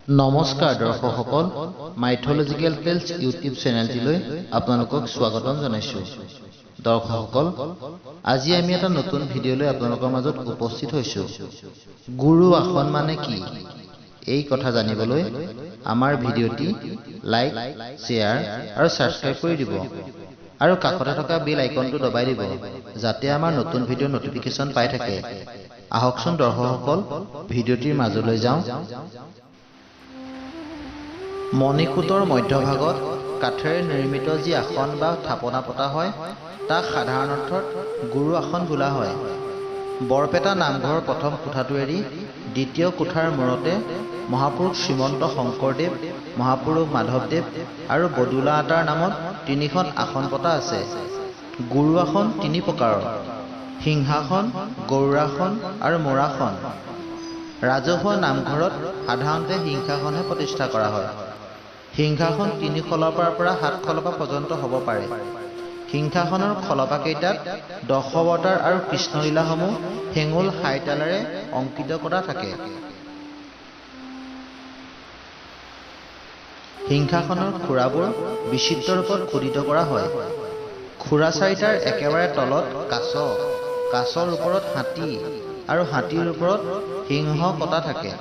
নমস্কাৰ দৰ্শকসকল, mythological tales YouTube চেনেলটিলৈ আপোনালোকক স্বাগতম জনাইছোঁ। দৰ্শকসকল, আজি আমি এটা নতুন ভিডিঅ' লৈ আপোনালোকৰ মাজত উপস্থিত হৈছোঁ। গুৰু আসন মানে কি, এই কথা জানিবলৈ আমাৰ ভিডিঅ'টি লাইক, শ্বেয়াৰ আৰু ছাবস্ক্ৰাইব কৰি দিব আৰু কাষতে থকা বেল আইকনটো দবাই দিব, যাতে আমাৰ নতুন ভিডিঅ'ৰ নটিফিকেশ্যন পাই থাকে। আহকচোন দৰ্শকসকল, ভিডিঅ'টিৰ মাজলৈ যাওঁ। মণিকূটৰ মধ্যভাগত কাঠেৰে নিৰ্মিত যি আসন বা থাপনা পতা হয়, তাক সাধাৰণ অৰ্থত গুৰু আসন বোলা হয়। বৰপেটা নামঘৰৰ প্ৰথম কোঠাটো এৰি দ্বিতীয় কোঠাৰ মূৰতে মহাপুৰুষ শ্ৰীমন্ত শংকৰদেৱ, মহাপুৰুষ মাধৱদেৱ আৰু বদুলা আতাৰ নামত তিনিখন আসন পতা আছে। গুৰু আসন তিনি প্ৰকাৰৰ: সিংহাসন, গৰুড়াসন আৰু মৰাসন। ৰাজহুৱা নামঘৰত সাধাৰণতে সিংহাসনহে প্ৰতিষ্ঠা কৰা হয়। সিংহাসন ৩ খলপাৰ পৰা ৭ খলপা পৰ্যন্ত হ'ব পাৰে। সিংহাসনৰ খলপাকেইটাত দশাৱতাৰ আৰু কৃষ্ণলীলাসমূহ হেঙুল হাইতালেৰে অংকিত কৰা থাকে। সিংহাসনৰ খুৰাবোৰ বিচিত্ৰ ৰূপত খোদিত কৰা হয়। খুৰা চাৰিটাৰ একেবাৰে তলত কাছ, কাছৰ ওপৰত হাতী আৰু হাতীৰ ওপৰত সিংহ কটা থাকে।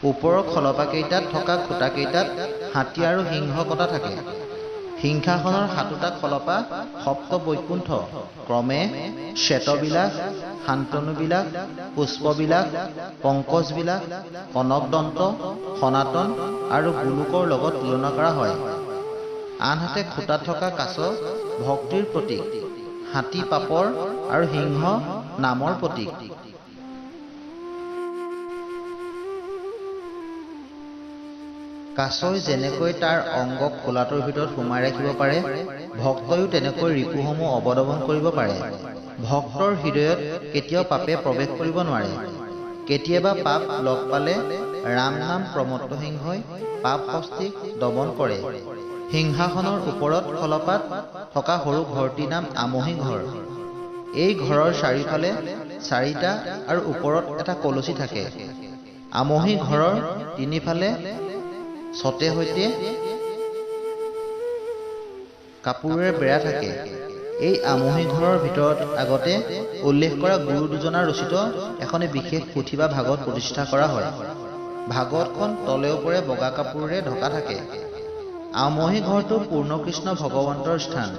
ওপৰৰ খলপাকেইটাত থকা খুঁটাকেইটাত হাতী আৰু সিংহ কটা থাকে। সিংহাসনৰ সাতোটা খলপা সপ্ত বৈকুণ্ঠ ক্ৰমে শ্বেতবিলাস, শান্তনুবিলাস, পুষ্পবিলাস, পংকজবিলাস, কনকদন্ত, সনাতন আৰু গোলোকৰ লগত তুলনা কৰা হয়। আনহাতে খুঁটাত থকা কাছ ভক্তিৰ প্ৰতীক, হাতী পাপৰ আৰু সিংহ নামৰ প্ৰতীক। কাছই যেনেকৈ তাৰ অংগক খোলাটোৰ ভিতৰত সোমাই ৰাখিব পাৰে, ভক্তইও তেনেকৈ ৰিপুসমূহ অৱদমন কৰিব পাৰে। ভক্তৰ হৃদয়ত কেতিয়াও পাপে প্ৰৱেশ কৰিব নোৱাৰে। কেতিয়াবা পাপ লগ পালে ৰাম নাম প্ৰমত্ত সিংহই পাপ হস্তিক দমন কৰে। সিংহাসনৰ ওপৰত খলপাত থকা সৰু ঘৰটিৰ নাম আমহি ঘৰ। এই ঘৰৰ চাৰিওফালে চাৰিটা আৰু ওপৰত এটা কলচী থাকে। আমহি ঘৰৰ তিনিফালে ছতে সৈতে কাপোৰেৰে বেৰা থাকে। এই আমহি ঘৰৰ ভিতৰত আগতে উল্লেখ কৰা গুৰু দুজনাৰ ৰচিত এখনি বিশেষ পুথি বা ভাগৱত প্ৰতিষ্ঠা কৰা হয়। ভাগৱতখন তলে ওপৰে বগা কাপোৰেৰে ঢকা থাকে। আমহি ঘৰটো পূৰ্ণকৃষ্ণ ভগৱন্তৰ স্থান।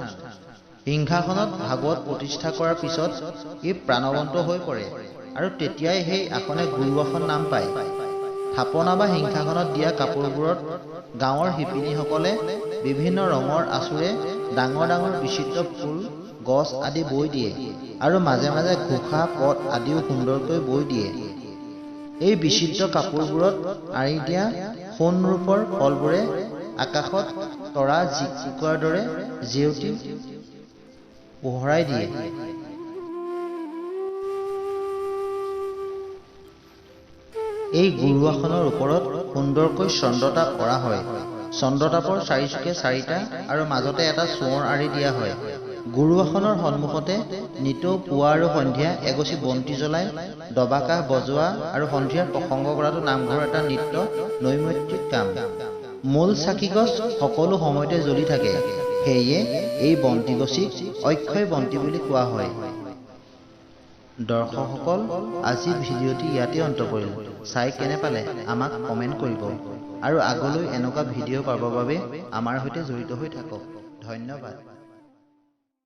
সিংহাসনত ভাগৱত প্ৰতিষ্ঠা কৰাৰ পিছত ই প্ৰাণৱন্ত হৈ পৰে আৰু তেতিয়াই সেই আসনে গুৰু আসন নাম পায়। থাপনা বা সিংহাসনত দিয়া কাপোৰবোৰত গাঁৱৰ শিপিনীসকলে বিভিন্ন ৰঙৰ আঁচোৰে ডাঙৰ ডাঙৰ বিচিত্ৰ ফুল, গছ আদি বৈ দিয়ে আৰু মাজে মাজে ঘোষা, পদ আদিও সুন্দৰকৈ বৈ দিয়ে। এই বিচিত্ৰ কাপোৰবোৰত আঁৰি দিয়া সোণ ৰূপৰ ফলবোৰে আকাশত তৰা জিকজিকোৱাৰ দৰে জেউতি পোহৰাই দিয়ে। এই গুৰু আসনৰ ওপৰত সুন্দৰকৈ চন্দ্ৰতাপ কৰা হয়। চন্দ্ৰতাপৰ চাৰিচুকে চাৰিটা আৰু মাজতে এটা চোঁৱৰ আঁৰি দিয়া হয়। গুৰু আসনৰ সন্মুখতে নিতৌ পুৱা আৰু সন্ধিয়া এগছি বন্তি জ্বলাই দবাকাশ বজোৱা আৰু সন্ধিয়াৰ প্ৰসংগ কৰাটো নামঘৰৰ এটা নিত্য নৈমিত্তিক কাম। মূল চাকিগছ সকলো সময়তে জ্বলি থাকে, সেয়ে এই বন্তিগছিক অক্ষয় বন্তি বুলি কোৱা হয়। দৰ্শকসকল, আজি ভিডিঅ'টি ইয়াতে অন্ত পৰিল। চাই কেনে পালে আমাক কমেণ্ট কৰিব আৰু আগলৈ এনেকুৱা ভিডিঅ' পাবৰ বাবে আমাৰ সৈতে জড়িত হৈ থাকক। ধন্যবাদ।